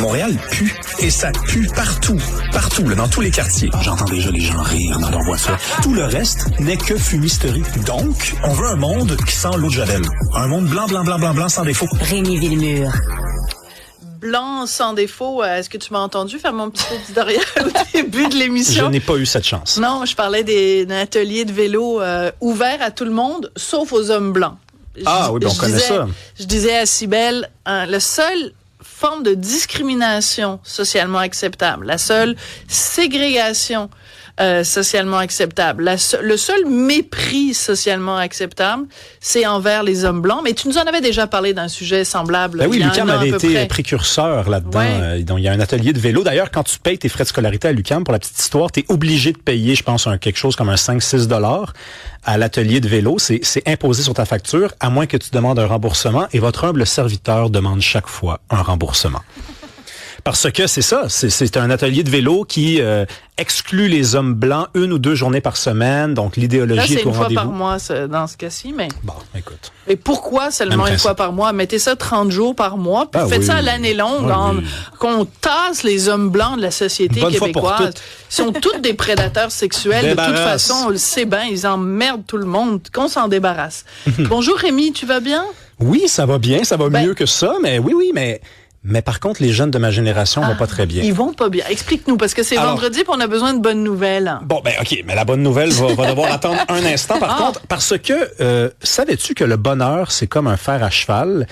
Montréal pue. Et ça pue partout. Partout, là, dans tous les quartiers. J'entends déjà les gens rire dans leur voiture. Tout le reste n'est que fumisterie. Donc, on veut un monde qui sent l'eau de Javel. Un monde blanc, blanc, blanc, blanc, blanc, sans défaut. Rémi Villemur. Blanc sans défaut. Est-ce que tu m'as entendu faire mon petit éditorial au début de l'émission? Je n'ai pas eu cette chance. Non, je parlais d'un atelier de vélo ouvert à tout le monde, sauf aux hommes blancs. Oui, on connaît ça. Je disais à Cybèle, la seule forme de discrimination socialement acceptable, la seule ségrégation socialement acceptable, le seul mépris socialement acceptable, c'est envers les hommes blancs. Mais tu nous en avais déjà parlé d'un sujet semblable. Oui, l'UQAM avait été précurseur là-dedans. Ouais. Donc, il y a un atelier de vélo. D'ailleurs, quand tu payes tes frais de scolarité à l'UQAM, pour la petite histoire, tu es obligé de payer, je pense, quelque chose comme un 5-6 $ à l'atelier de vélo. C'est imposé sur ta facture, à moins que tu demandes un remboursement. Et votre humble serviteur demande chaque fois un remboursement. Parce que c'est ça, c'est un atelier de vélo qui exclut les hommes blancs 1 ou 2 journées par semaine. Donc, l'idéologie est au rendez-vous. C'est une fois par mois dans ce cas-ci, mais... Bon, écoute. Et pourquoi seulement une fois par mois? Mettez ça 30 jours par mois, puis faites ça à l'année longue, qu'on tasse les hommes blancs de la société québécoise. Ils sont tous des prédateurs sexuels. De toute façon, on le sait bien, ils emmerdent tout le monde, qu'on s'en débarrasse. Bonjour Rémi, tu vas bien? Oui, ça va bien, ça va mieux que ça, mais mais par contre, les jeunes de ma génération vont pas très bien. Ils vont pas bien. Explique-nous, parce que c'est vendredi et on a besoin de bonnes nouvelles. Bon, OK, mais la bonne nouvelle va devoir attendre un instant, par contre, parce que, savais-tu que le bonheur, c'est comme un fer à cheval?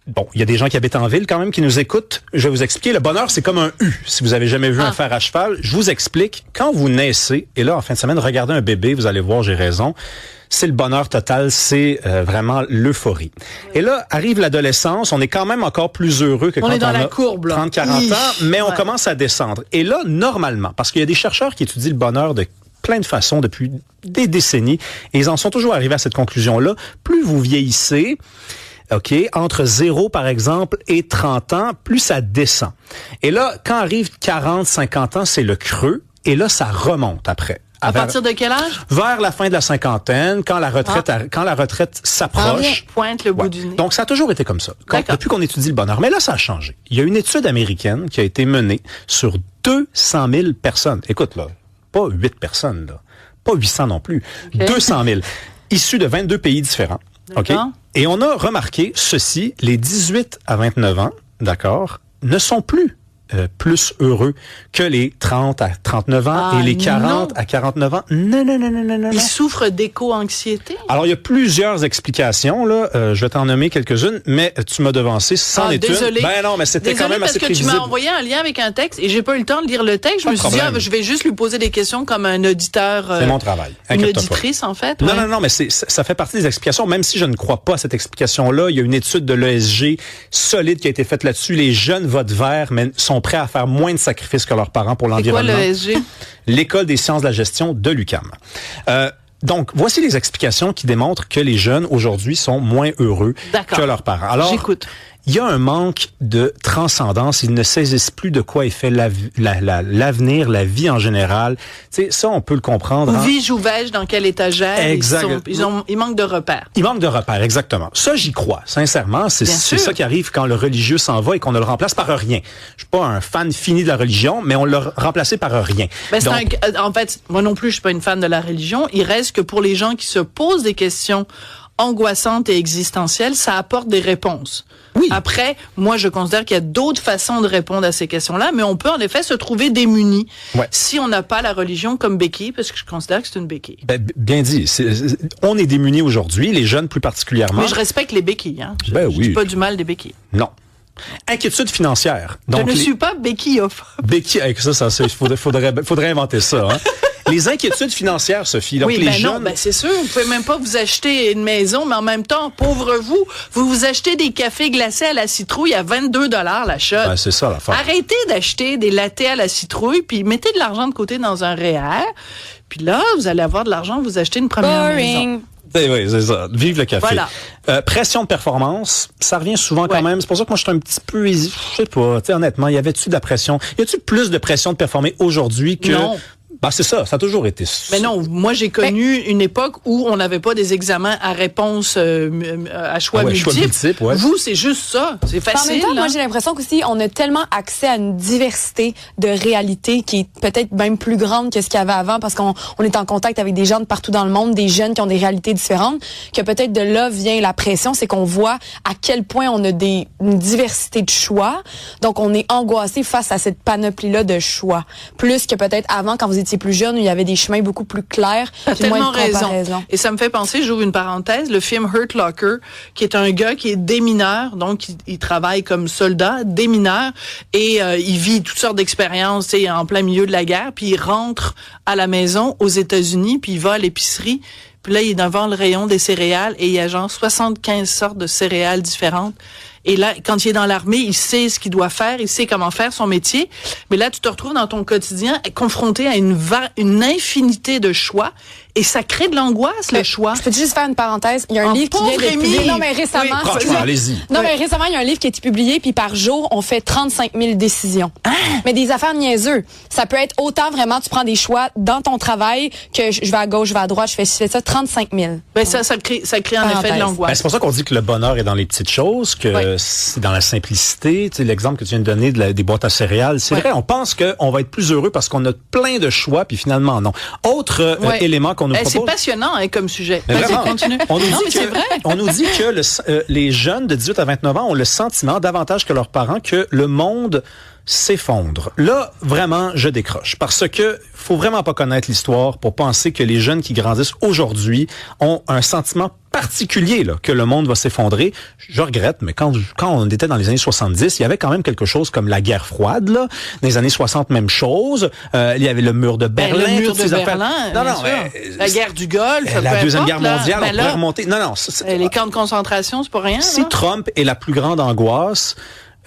Bon, il y a des gens qui habitent en ville quand même qui nous écoutent. Je vais vous expliquer. Le bonheur, c'est comme un U. Si vous avez jamais vu un fer à cheval, je vous explique. Quand vous naissez, et là, en fin de semaine, regardez un bébé, vous allez voir, j'ai raison. C'est le bonheur total, c'est vraiment l'euphorie. Et là, arrive l'adolescence, on est quand même encore plus heureux que quand on a 30-40 ans, mais on commence à descendre. Et là, normalement, parce qu'il y a des chercheurs qui étudient le bonheur de plein de façons depuis des décennies, et ils en sont toujours arrivés à cette conclusion-là. Plus vous vieillissez, entre 0, par exemple, et 30 ans, plus ça descend. Et là, quand arrive 40, 50 ans, c'est le creux, et là, ça remonte après. À partir de quel âge? Vers la fin de la cinquantaine, quand la retraite s'approche. Pointe le bout du nez. Donc, ça a toujours été comme ça. Depuis qu'on étudie le bonheur. Mais là, ça a changé. Il y a une étude américaine qui a été menée sur 200 000 personnes. Écoute, là, pas 8 personnes, là. Pas 800 non plus. 200 000. Issus de 22 pays différents. Et on a remarqué ceci, les 18 à 29 ans, ne sont plus plus heureux que les 30 à 39 ans et les 40 à 49 ans. Non. Ils souffrent d'éco-anxiété? Alors, il y a plusieurs explications, là. Je vais t'en nommer quelques-unes, mais tu m'as devancé. C'en est désolé. une. Ben non, mais c'était quand même assez prévisible. Parce que tu m'as envoyé un lien avec un texte et j'ai pas eu le temps de lire le texte. Je me suis dit, je vais juste lui poser des questions comme un auditeur. C'est mon travail. Une auditrice, en fait. Non, mais ça fait partie des explications. Même si je ne crois pas à cette explication-là, il y a une étude de l'ESG solide qui a été faite là-dessus. Les jeunes votent vert, mais sont prêts à faire moins de sacrifices que leurs parents pour l'environnement. C'est quoi l'ESG? L'École des sciences de la gestion de l'UQAM. Donc, voici les explications qui démontrent que les jeunes, aujourd'hui, sont moins heureux que leurs parents. Alors, j'écoute. Il y a un manque de transcendance. Ils ne saisissent plus de quoi est fait l'avenir, la vie en général. Tu sais, ça, on peut le comprendre. Où vis-je dans quelle étagère? Exact. Ils manquent de repères. Ils manquent de repères, exactement. Ça, j'y crois. Sincèrement, c'est ça qui arrive quand le religieux s'en va et qu'on ne le remplace par rien. Je suis pas un fan fini de la religion, mais on l'a remplacé par rien. Ben, en fait, moi non plus, je suis pas une fan de la religion. Il reste que pour les gens qui se posent des questions angoissantes et existentielles, ça apporte des réponses. Oui. Après, moi, je considère qu'il y a d'autres façons de répondre à ces questions-là, mais on peut en effet se trouver démunis si on n'a pas la religion comme béquille, parce que je considère que c'est une béquille. Ben, bien dit. On est démunis aujourd'hui, les jeunes plus particulièrement. Mais je respecte les béquilles. Hein. Je dis pas du mal des béquilles. Non. Inquiétude financière. Donc, je ne suis pas béquillophobe. Avec ça, faudrait inventer ça. Hein. Les inquiétudes financières, Sophie. Donc, non, c'est sûr. Vous pouvez même pas vous acheter une maison, mais en même temps, pauvre vous achetez des cafés glacés à la citrouille à 22 $ la shot. Ben, c'est ça l'affaire. Arrêtez d'acheter des lattés à la citrouille, puis mettez de l'argent de côté dans un REER. Puis là, vous allez avoir de l'argent, vous achetez une première maison. Oui, c'est ça. Vive le café. Voilà. Pression de performance, ça revient souvent quand même. C'est pour ça que moi, je suis un petit peu, je sais pas, honnêtement, y avait-tu de la pression? Y a-tu plus de pression de performer aujourd'hui que... Non. c'est ça. Ça a toujours été ça. Mais non, moi, j'ai connu une époque où on n'avait pas des examens à réponse à choix multiples. Ouais. Vous, c'est juste ça. C'est facile. En même temps, moi, j'ai l'impression qu'aussi, on a tellement accès à une diversité de réalités qui est peut-être même plus grande que ce qu'il y avait avant parce qu'on est en contact avec des gens de partout dans le monde, des jeunes qui ont des réalités différentes, que peut-être de là vient la pression, c'est qu'on voit à quel point on a une diversité de choix. Donc, on est angoissé face à cette panoplie-là de choix. Plus que peut-être avant, quand vous étiez plus jeune, où il y avait des chemins beaucoup plus clairs. T'as tellement raison. Et ça me fait penser, j'ouvre une parenthèse, le film Hurt Locker, qui est un gars qui est démineur, donc il travaille comme soldat, démineur, et il vit toutes sortes d'expériences, tu sais, en plein milieu de la guerre, puis il rentre à la maison aux États-Unis, puis il va à l'épicerie, puis là, il est devant le rayon des céréales, et il y a genre 75 sortes de céréales différentes. Et là, quand il est dans l'armée, il sait ce qu'il doit faire, il sait comment faire son métier. Mais là, tu te retrouves dans ton quotidien confronté à une infinité de choix. Et ça crée de l'angoisse, le choix. Je peux juste faire une parenthèse. Il y a un livre qui vient d'être publié. Non, mais récemment. Oui, franchement, allez-y. Non, mais récemment, il y a un livre qui a été publié, puis par jour, on fait 35 000 décisions. Mais des affaires niaiseux. Ça peut être autant vraiment, tu prends des choix dans ton travail que je vais à gauche, je vais à droite, je fais ça, 35 000. Ben, ça crée en effet de l'angoisse. Ben, c'est pour ça qu'on dit que le bonheur est dans les petites choses, que c'est dans la simplicité. Tu sais, l'exemple que tu viens de donner des boîtes à céréales, c'est vrai, on pense qu'on va être plus heureux parce qu'on a plein de choix, puis finalement, non. Autre élément qu'on nous propose. C'est passionnant comme sujet. Vas-y, continue. On nous dit que les jeunes de 18 à 29 ans ont le sentiment, davantage que leurs parents, que le monde s'effondre. Là, vraiment, je décroche. Parce que faut vraiment pas connaître l'histoire pour penser que les jeunes qui grandissent aujourd'hui ont un sentiment particulier là, que le monde va s'effondrer. Je regrette, mais quand on était dans les années 70, il y avait quand même quelque chose comme la guerre froide. Là. Dans les années 60, même chose. Il y avait le mur de Berlin. Le mur de Berlin, la guerre du Golfe. La Deuxième Guerre mondiale, on pourrait remonter. Non. Les camps de concentration, c'est pas rien. Si Trump est la plus grande angoisse,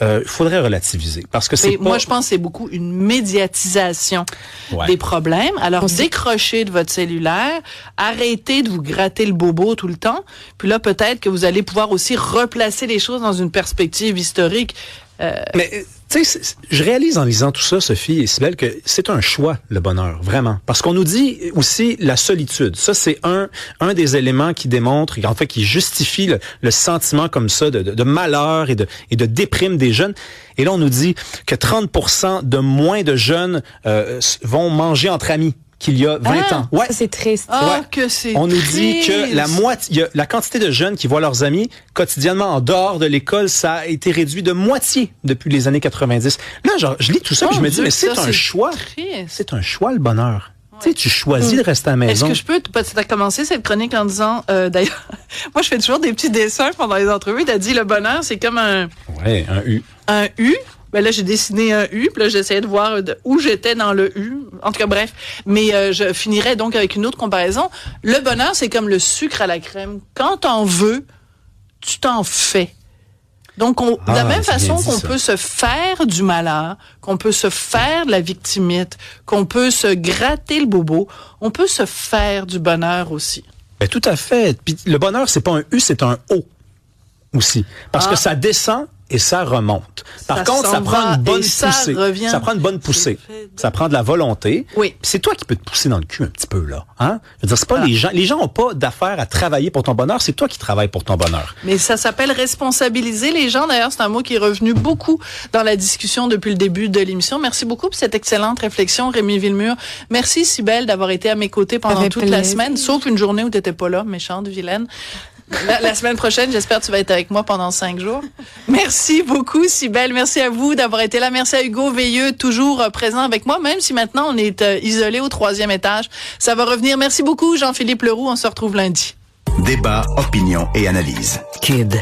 il faudrait relativiser parce que c'est pas... Moi, je pense que c'est beaucoup une médiatisation des problèmes. Alors, décrochez de votre cellulaire, arrêtez de vous gratter le bobo tout le temps, puis là, peut-être que vous allez pouvoir aussi replacer les choses dans une perspective historique. Mais tu sais, je réalise en lisant tout ça, Sophie et Cybèle, que c'est un choix, le bonheur, vraiment. Parce qu'on nous dit aussi la solitude. Ça, c'est un des éléments qui démontre, en fait, qui justifie le sentiment comme ça de malheur et de déprime des jeunes. Et là, on nous dit que 30% de moins de jeunes vont manger entre amis qu'il y a 20 ans. Ouais. Ça, c'est triste. Que c'est On nous dit que la quantité de jeunes qui voient leurs amis quotidiennement en dehors de l'école, ça a été réduit de moitié depuis les années 90. Là, je lis tout ça et je me dis, mais c'est un choix. C'est un choix, le bonheur. Tu sais, tu choisis de rester à la maison. Est-ce que je peux, tu as commencé cette chronique en disant, d'ailleurs, moi, je fais toujours des petits dessins pendant les entrevues. Tu as dit, le bonheur, c'est comme un U. Un U. Ben là, j'ai dessiné un U, puis là, j'essayais de voir où j'étais dans le U. En tout cas, bref. Mais je finirais donc avec une autre comparaison. Le bonheur, c'est comme le sucre à la crème. Quand t'en veux, tu t'en fais. Donc, de la même façon qu'on peut se faire du malheur, qu'on peut se faire de la victimite, qu'on peut se gratter le bobo, on peut se faire du bonheur aussi. Ben, tout à fait. Puis le bonheur, c'est pas un U, c'est un O aussi. Parce que ça descend et ça remonte. Par contre, ça prend une bonne poussée. Ça prend une bonne poussée. Ça prend de la volonté. Oui. C'est toi qui peux te pousser dans le cul un petit peu, là. Hein? Je veux dire, c'est pas les gens. Les gens ont pas d'affaire à travailler pour ton bonheur. C'est toi qui travailles pour ton bonheur. Mais ça s'appelle responsabiliser les gens. D'ailleurs, c'est un mot qui est revenu beaucoup dans la discussion depuis le début de l'émission. Merci beaucoup pour cette excellente réflexion, Rémi Villemur. Merci, Cybèle, d'avoir été à mes côtés pendant toute la semaine, sauf une journée où t'étais pas là, méchante, vilaine. La semaine prochaine, j'espère que tu vas être avec moi pendant 5 jours. Merci beaucoup, Cybèle. Merci à vous d'avoir été là. Merci à Hugo Veilleux, toujours présent avec moi, même si maintenant on est isolé au 3e étage. Ça va revenir. Merci beaucoup, Jean-Philippe Leroux. On se retrouve lundi. Débat, opinion et analyse. Kid.